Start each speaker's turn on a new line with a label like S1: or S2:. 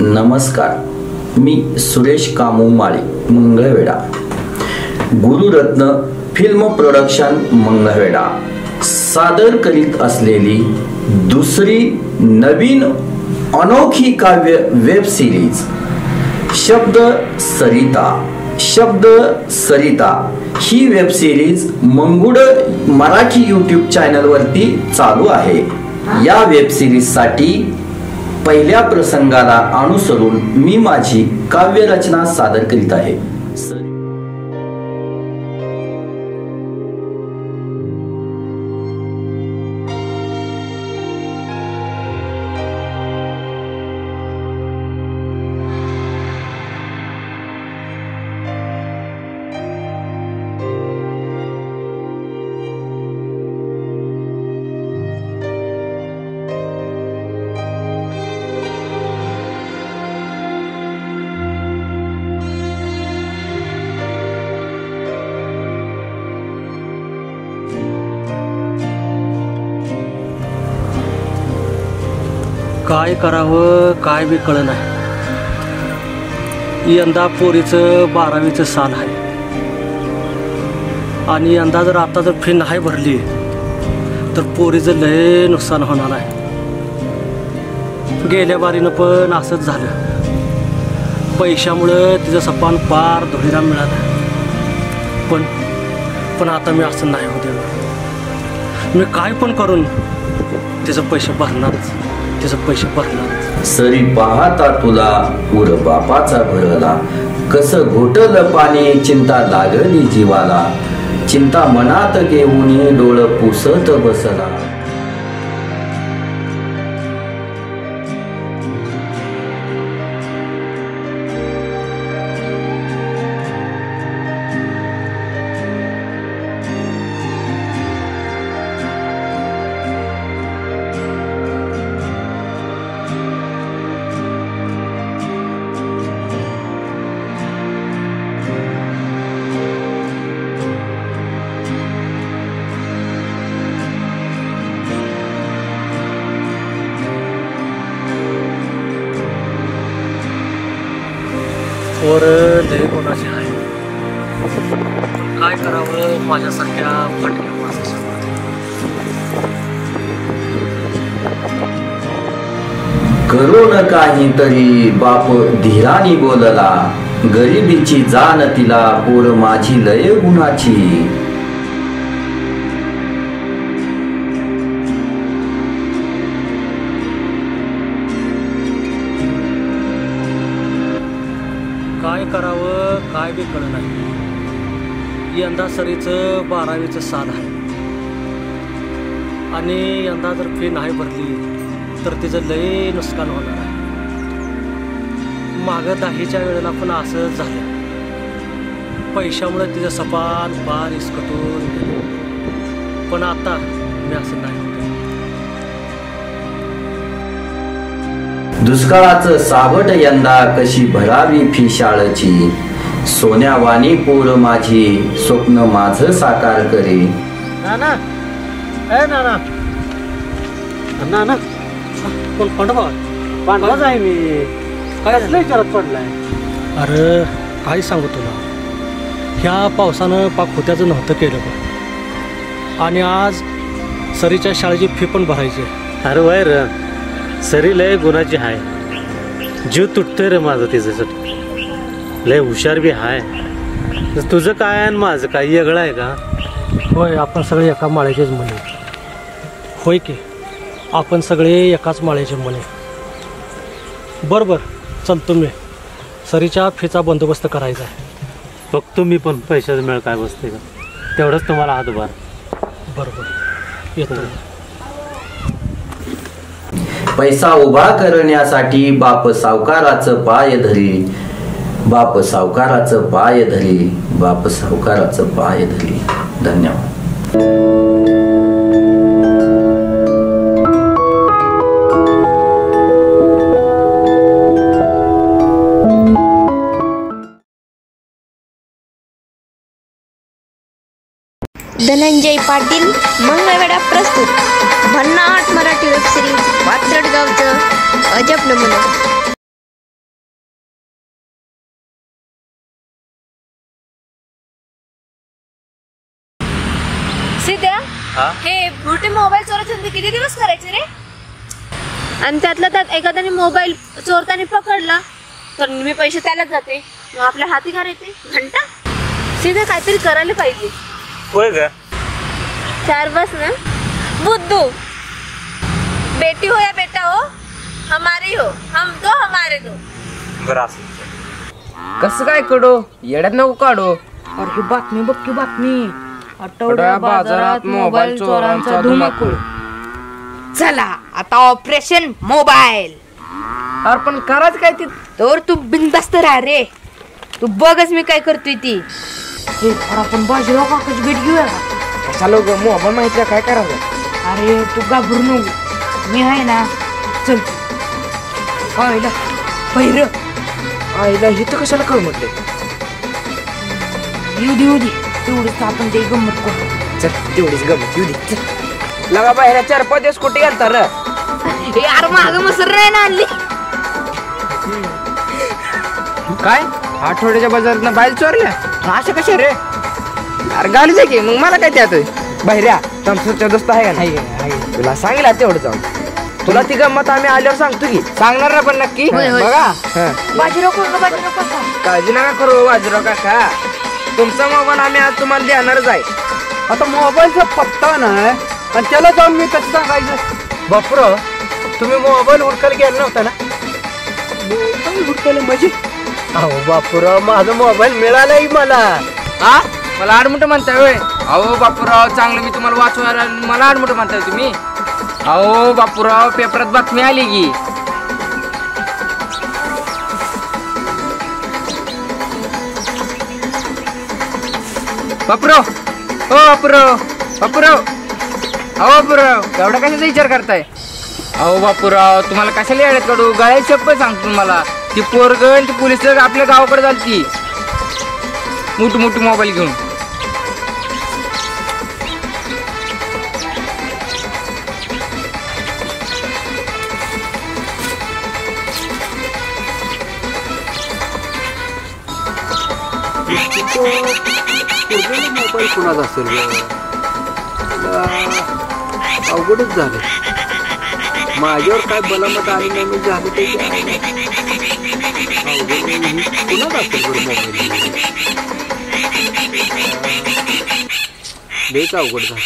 S1: नमस्कार, मी सुरेश कामू माळी, Mangalvedha. गुरुरत्न film production Mangalvedha सादर करीत असलेली दुसरी नवीन अनोखी काव्य वेब सिरीज शब्द सरिता ही वेब सिरीज मंगुड मराठी यूट्यूब चॅनल वरती चालू आहे. या वेब सिरीज साठी पहिल्या प्रसंगाला अनुसरून मी माझी काव्य रचना सादर करीत आहे.
S2: काय करावं काय बी कळ नाही. यंदा पोरीचं 12वीचं साल आहे आणि यंदा जर आता जर फी नाही भरली तर पोरीचं लय नुकसान होणार आहे. गेल्या बारीनं पण असंच झालं. पैशामुळं तिचं सपान पार धुळीला मिळालं. पण आता मी असं नाही होते. मी काय पण करून तिचं पैसे भरणारच.
S1: सरी पाहता तुला उर बापाचा भरला, कसं घोटलं पाणी चिंता लागली जीवाला, चिंता मनात घेऊन डोळ पुसत बसला.
S2: पोर लय कोणाची आहे. काय करावं माझ्यासारख्या फटक्या माणसासोबत.
S1: करून काहीतरी बाप धीरानी बोलला, गरिबीची जाण तिला पोर माझी लय गुणाची.
S2: काय करावं काय बी कळ नाही. यंदा सरीचं 12वीचं साल आहे आणि यंदा जर फी नाही भरली तर तिचं लय नुकसान होणार आहे. मागं 10च्या वेळेला पण असंच झालं. पैशामुळे तिचं सपान पार इसकटून गेलं. पण आता मी असं नाही होत.
S1: दुष्काळाचं सावट यंदा कशी भरावी फी शाळेची, सोन्यावानी पोर माझी स्वप्न माझं साकार करे.
S2: नाना ए नाना नाना कोण पांडवाच आहे. मी काय विचारत पडलाय. अरे काय सांगू तुला, ह्या पावसानं पाक होत्याचं नव्हतं केलं पण, आणि आज सरीच्या शाळेची फी पण भरायची.
S3: अरे वय र, सरी लय गुणाची हाय. जीव तुटतोय रे माझं तिच्यासाठी. लय हुशार बी हाय. तुझं काय आणि माझं काय वेगळं आहे का?
S2: होय, आपण सगळे एका माळ्याचेच मुले. होय की, आपण सगळे एकाच माळ्याचे मुले. बरोबर चलतो मी. सरीच्या फीचा बंदोबस्त करायचा आहे.
S3: बघतो मी पण पैशाचं मेळ काय बसते का, तेवढंच तुम्हाला हातभार.
S2: बरोबर येतो.
S1: पैसा उभा करण्यासाठी बाप सावकाराचं पाय धरी, बाप सावकाराचं पाय धरी, बाप सावकाराचं पाय धरी. धन्यवाद.
S4: धनंजय पाटील मंगळवेढा प्रस्तुत भन्नाट मराठी वेब सिरीज पात्रट गावचं अजब नमुना.
S5: हे भुरटे मोबाईल चोरायचे किती दिवस करायचे रे? आणि त्यातल्या त्यात एखाद्याने मोबाईल चोरताना पकडला तर मी पैसे त्यालाच जाते, मग आपल्या हाती घार येते घंटा. सीधे काहीतरी करायला पाहिजे.
S3: होय ग.
S5: चार बस ना बुद्धू. बेटी हो या बेटा हो, हमारी हो, हम दो हमारे दो.
S3: बरं असं
S6: कसं काय कडो येड्यात नको काढो.
S7: अरे बातमी बघ की बातमी. आठवड्या बाजारात मोबाईल चोरांचा धुमाकूळ. चला आता ऑपरेशन मोबाईल.
S6: अरे पण करायचं काय ते?
S7: तर तू बिनधास्त राहा रे. तू बघच मी काय करतोय ती. हे आपण बाजूला काकाची भेट घेऊया का?
S6: कशाला ग मोबाईल माहिती काय करायचं?
S7: अरे तू घाबरू नको, मी आहे ना. चल. आईला पहिर
S6: आईला हे तर कशाला कळ म्हटले.
S7: येऊ दे तेवढीच आपण ते गंमत करू.
S6: चल तेवढीच गमत येऊ दे. लगा बाहेर 4-5 दिवस कुठे गेलता र?
S7: यार माग मसर नाही ना आणली.
S6: काय आठवड्याच्या बाजारात बाहेर चोरल्या? अशा कशा रे? अरे गाडी जाय की मग मला काय त्यात बाहेर तमसरच्या दोस्त आहे का नाही? तुला सांगितलं तेवढं जाऊन. तुला ती गंमत आम्ही आल्यावर सांगतो की. सांगणार ना पण नक्की बघा.
S7: बाजीराव काका
S6: काळजी नका करू बाजीराव काका. तुमचा मोबाईल आम्ही आज तुम्हाला देणारच आहे.
S2: आता मोबाईलचा पत्ता नाही आणि त्याला जाऊन मी कसं सांगायचं?
S3: बापरा, तुम्ही मोबाईल हुडकायला गेला नव्हता ना?
S2: मोबाईल हुडकायला म्हणजे?
S3: अहो बापूराव, माझा मोबाईल मिळालाय मला.
S6: हा मला आडमुठ म्हणताय होय? अहो बापूराव चांगलं मी तुम्हाला वाचवायला मला आडमुठ म्हणताय तुम्ही? अहो बापूराव पेपरात बातमी आली की. बापूराव हो बापूराव बापूराव अहो बापूराव एवढा कशाचा विचार करताय? अहो बापूराव तुम्हाला कशाला येड्यात काढू? गळ्यात शपथ सांगतो तुम्हाला. ती पोरगण ती पोलिस आपल्या गावाकडे जालती मोठी मोबाईल घेऊन.
S2: मोबाईल कुणाचा असेल? अवघडच झालं. माझ्यावर काय बलामत आली नाही म्हणजे झालं ते कुणाचा असेल बरं मोबाईल? लयच अवघड झालं.